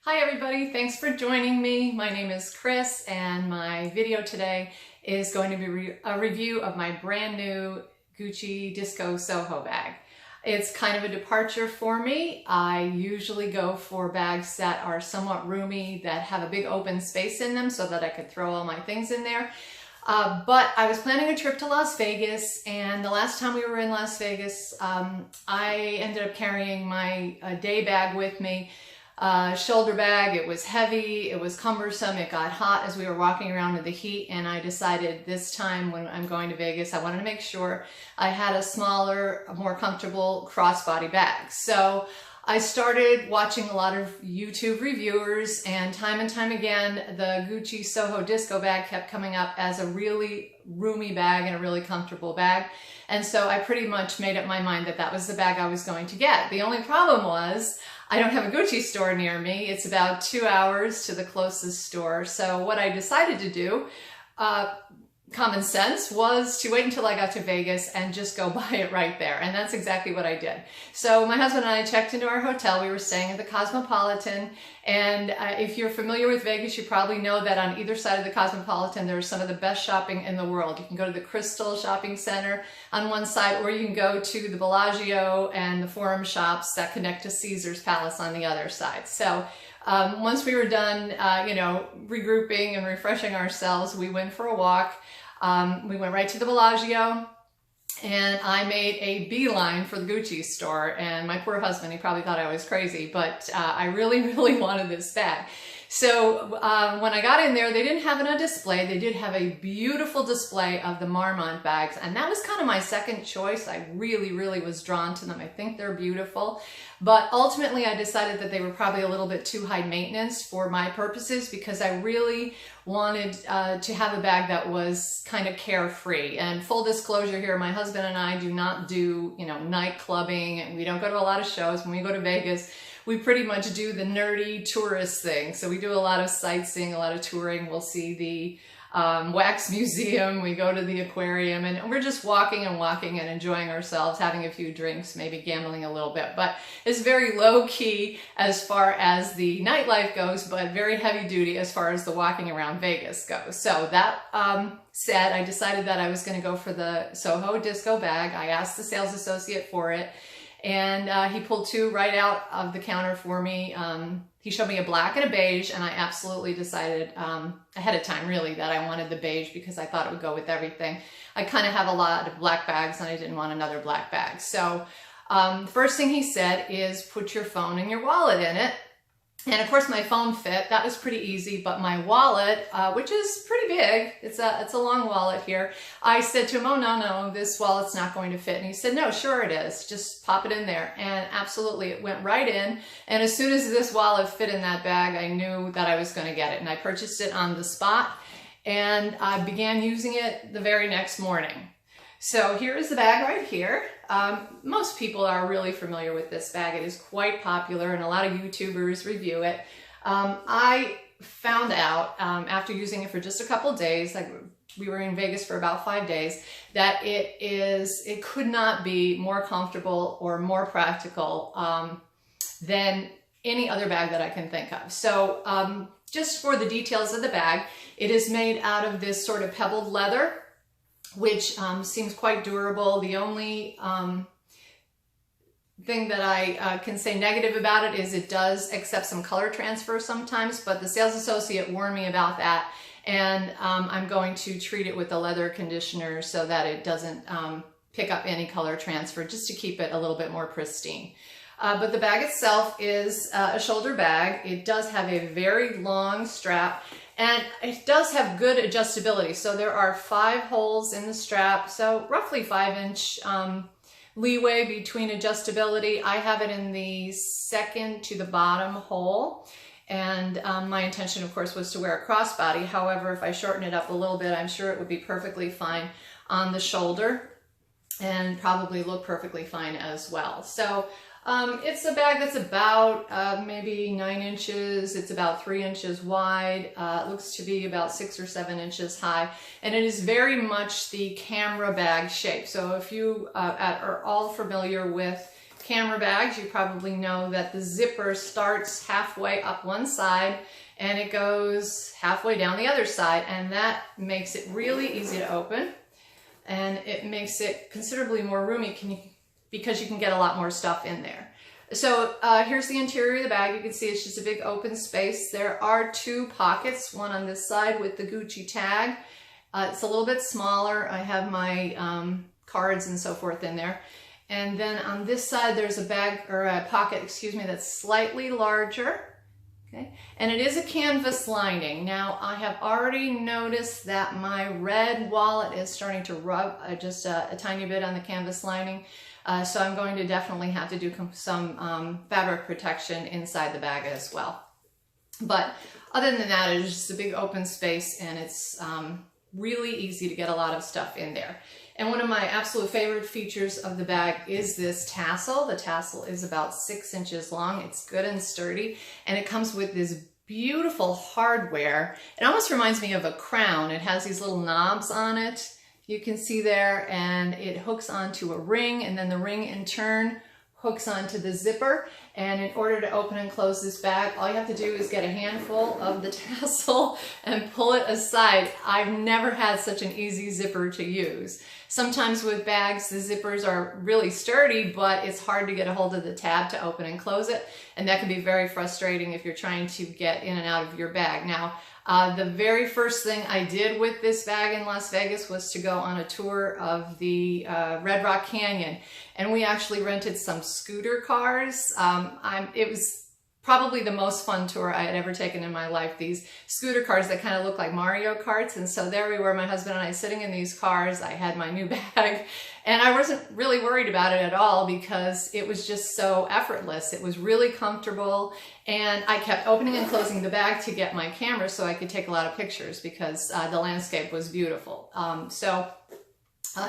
Hi everybody, thanks for joining me. My name is Chris and my video today is going to be a review of my brand new Gucci Disco Soho bag. It's kind of a departure for me. I usually go for bags that are somewhat roomy, that have a big open space in them so that I could throw all my things in there. But I was planning a trip to Las Vegas, and the last time we were in Las Vegas, I ended up carrying my day bag with me. Shoulder bag. It was heavy, it was cumbersome, it got hot as we were walking around in the heat, and I decided this time when I'm going to Vegas, I wanted to make sure I had a smaller, more comfortable crossbody bag. So I started watching a lot of YouTube reviewers, and time again, the Gucci Soho Disco bag kept coming up as a really roomy bag and a really comfortable bag. And so I pretty much made up my mind that that was the bag I was going to get. The only problem was I don't have a Gucci store near me. It's about 2 hours to the closest store. So what I decided to do, common sense, was to wait until I got to Vegas and just go buy it right there. And that's exactly what I did. So my husband and I checked into our hotel. We were staying at the Cosmopolitan. And if you're familiar with Vegas, you probably know that on either side of the Cosmopolitan, there's some of the best shopping in the world. You can go to the Crystal Shopping Center on one side, or you can go to the Bellagio and the Forum shops that connect to Caesar's Palace on the other side. So once we were done, regrouping and refreshing ourselves, we went for a walk. We went right to the Bellagio, and I made a beeline for the Gucci store. And my poor husband, he probably thought I was crazy, but I really wanted this bag. So when I got in there, they didn't have it on display. They did have a beautiful display of the Marmont bags, and that was kind of my second choice. I really was drawn to them. I think they're beautiful, but ultimately I decided that they were probably a little bit too high maintenance for my purposes, because I really wanted to have a bag that was kind of carefree. And full disclosure here, my husband and I do not do, night clubbing, and we don't go to a lot of shows. When we go to Vegas, we pretty much do the nerdy tourist thing. So we do a lot of sightseeing, a lot of touring. We'll see the wax museum, we go to the aquarium, and we're just walking and enjoying ourselves, having a few drinks, maybe gambling a little bit. But it's very low key as far as the nightlife goes, but very heavy duty as far as the walking around Vegas goes. So that said, I decided that I was going to go for the Soho Disco bag. I asked the sales associate for it, and he pulled two right out of the counter for me. He showed me a black and a beige, and I absolutely decided ahead of time, really, that I wanted the beige because I thought it would go with everything. I kind of have a lot of black bags, and I didn't want another black bag. So the first thing he said is put your phone and your wallet in it. And of course my phone fit, that was pretty easy, but my wallet, which is pretty big, it's a long wallet here, I said to him, oh no, this wallet's not going to fit. And he said, no, sure it is, just pop it in there. And absolutely, it went right in. And as soon as this wallet fit in that bag, I knew that I was going to get it. And I purchased it on the spot, and I began using it the very next morning. So here is the bag right here. Most people are really familiar with this bag. It is quite popular, and a lot of YouTubers review it. I found out after using it for just a couple days, like we were in Vegas for about 5 days, that it could not be more comfortable or more practical than any other bag that I can think of. So just for the details of the bag, it is made out of this sort of pebbled leather, which seems quite durable. The only thing that I can say negative about it is it does accept some color transfer sometimes, but the sales associate warned me about that, and I'm going to treat it with a leather conditioner so that it doesn't pick up any color transfer, just to keep it a little bit more pristine. But the bag itself is a shoulder bag. It does have a very long strap, and it does have good adjustability. So there are 5 holes in the strap, so roughly 5-inch leeway between adjustability. I have it in the second to the bottom hole, and my intention, of course, was to wear a crossbody. However, if I shorten it up a little bit, I'm sure it would be perfectly fine on the shoulder and probably look perfectly fine as well. So it's a bag that's about maybe 9 inches. It's about 3 inches wide. It looks to be about 6 or 7 inches high, and it is very much the camera bag shape. So if you are all familiar with camera bags, you probably know that the zipper starts halfway up one side and it goes halfway down the other side, and that makes it really easy to open, and it makes it considerably more roomy because you can get a lot more stuff in there. So here's the interior of the bag. You can see it's just a big open space. There are two pockets, one on this side with the Gucci tag. It's a little bit smaller. I have my cards and so forth in there. And then on this side, there's a bag, or a pocket, excuse me, that's slightly larger. Okay, and it is a canvas lining. Now, I have already noticed that my red wallet is starting to rub just a tiny bit on the canvas lining. So I'm going to definitely have to do some fabric protection inside the bag as well. But other than that, it's just a big open space, and it's really easy to get a lot of stuff in there. And one of my absolute favorite features of the bag is this tassel. The tassel is about 6 inches long. It's good and sturdy, and it comes with this beautiful hardware. It almost reminds me of a crown. It has these little knobs on it, you can see there, and it hooks onto a ring, and then the ring in turn hooks onto the zipper. And in order to open and close this bag, all you have to do is get a handful of the tassel and pull it aside. I've never had such an easy zipper to use. Sometimes with bags, the zippers are really sturdy, but it's hard to get a hold of the tab to open and close it. And that can be very frustrating if you're trying to get in and out of your bag. Now, the very first thing I did with this bag in Las Vegas was to go on a tour of the Red Rock Canyon, and we actually rented some scooter cars. It was probably the most fun tour I had ever taken in my life. These scooter cars that kind of look like Mario Karts, and so there we were, my husband and I sitting in these cars. I had my new bag, and I wasn't really worried about it at all because it was just so effortless. It was really comfortable, and I kept opening and closing the bag to get my camera so I could take a lot of pictures because the landscape was beautiful.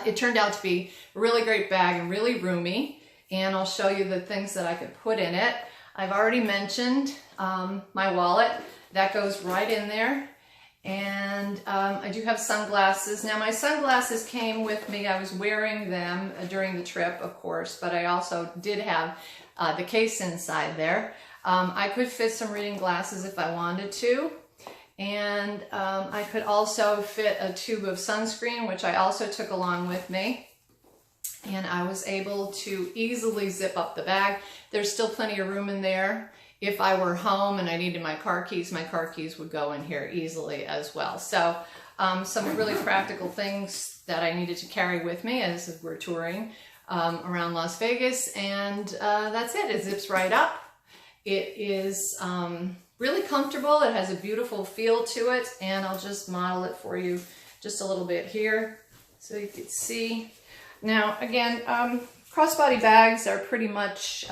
It turned out to be a really great bag and really roomy, and I'll show you the things that I could put in it. I've already mentioned my wallet. That goes right in there. And I do have sunglasses. Now, my sunglasses came with me. I was wearing them during the trip, of course, but I also did have the case inside there. I could fit some reading glasses if I wanted to. And I could also fit a tube of sunscreen, which I also took along with me. And I was able to easily zip up the bag. There's still plenty of room in there. If I were home and I needed my car keys would go in here easily as well. So some really practical things that I needed to carry with me as we're touring around Las Vegas. And that's it. It zips right up. It is really comfortable. It has a beautiful feel to it. And I'll just model it for you just a little bit here so you can see. Now, again, crossbody bags are pretty much,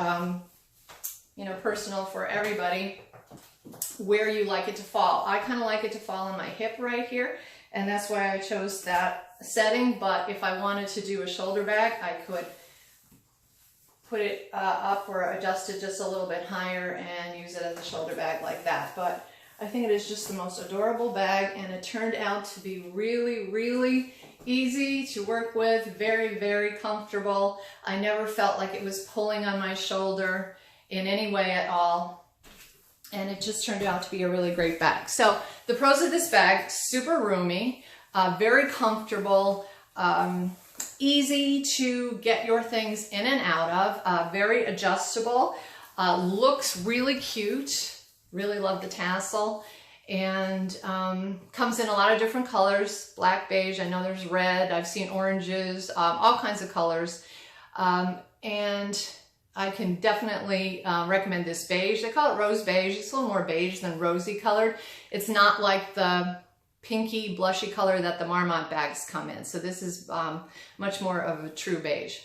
personal for everybody where you like it to fall. I kind of like it to fall on my hip right here, and that's why I chose that setting. But if I wanted to do a shoulder bag, I could put it up or adjust it just a little bit higher and use it as a shoulder bag like that. But I think it is just the most adorable bag, and it turned out to be really, really easy to work with, very, very comfortable. I never felt like it was pulling on my shoulder in any way at all. And it just turned out to be a really great bag. So the pros of this bag: super roomy, very comfortable, easy to get your things in and out of, very adjustable, looks really cute. Really love the tassel, and comes in a lot of different colors: black, beige. I know there's red. I've seen oranges, all kinds of colors. And I can definitely recommend this beige. They call it rose beige. It's a little more beige than rosy colored. It's not like the pinky, blushy color that the Marmont bags come in. So this is much more of a true beige.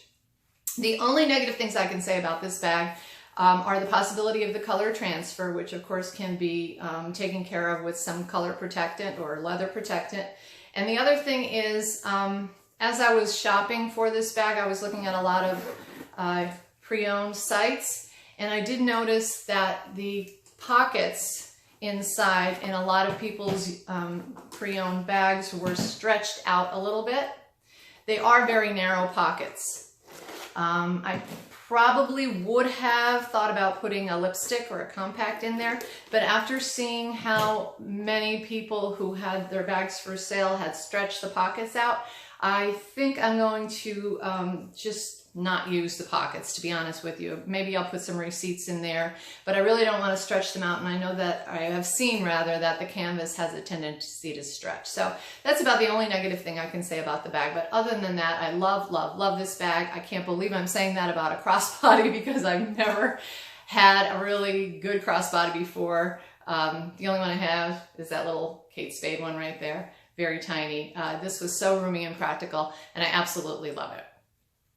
The only negative things I can say about this bag are the possibility of the color transfer, which of course can be taken care of with some color protectant or leather protectant. And the other thing is, as I was shopping for this bag, I was looking at a lot of pre-owned sites, and I did notice that the pockets inside in a lot of people's pre-owned bags were stretched out a little bit. They are very narrow pockets. I probably would have thought about putting a lipstick or a compact in there, but after seeing how many people who had their bags for sale had stretched the pockets out, I think I'm going to just not use the pockets, to be honest with you. Maybe I'll put some receipts in there, but I really don't want to stretch them out, and I know that I have seen rather that the canvas has a tendency to stretch. So that's about the only negative thing I can say about the bag, but other than that, I love this bag. I can't believe I'm saying that about a crossbody because I've never had a really good crossbody before. The only one I have is that little Kate Spade one right there. Very tiny. This was so roomy and practical, and I absolutely love it.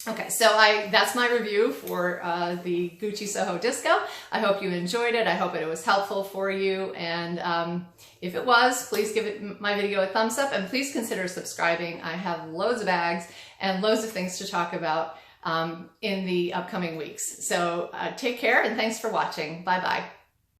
Okay, so that's my review for the Gucci Soho Disco. I hope you enjoyed it. I hope it was helpful for you, and if it was, please give my video a thumbs up, and please consider subscribing. I have loads of bags and loads of things to talk about in the upcoming weeks. So take care, and thanks for watching. Bye-bye.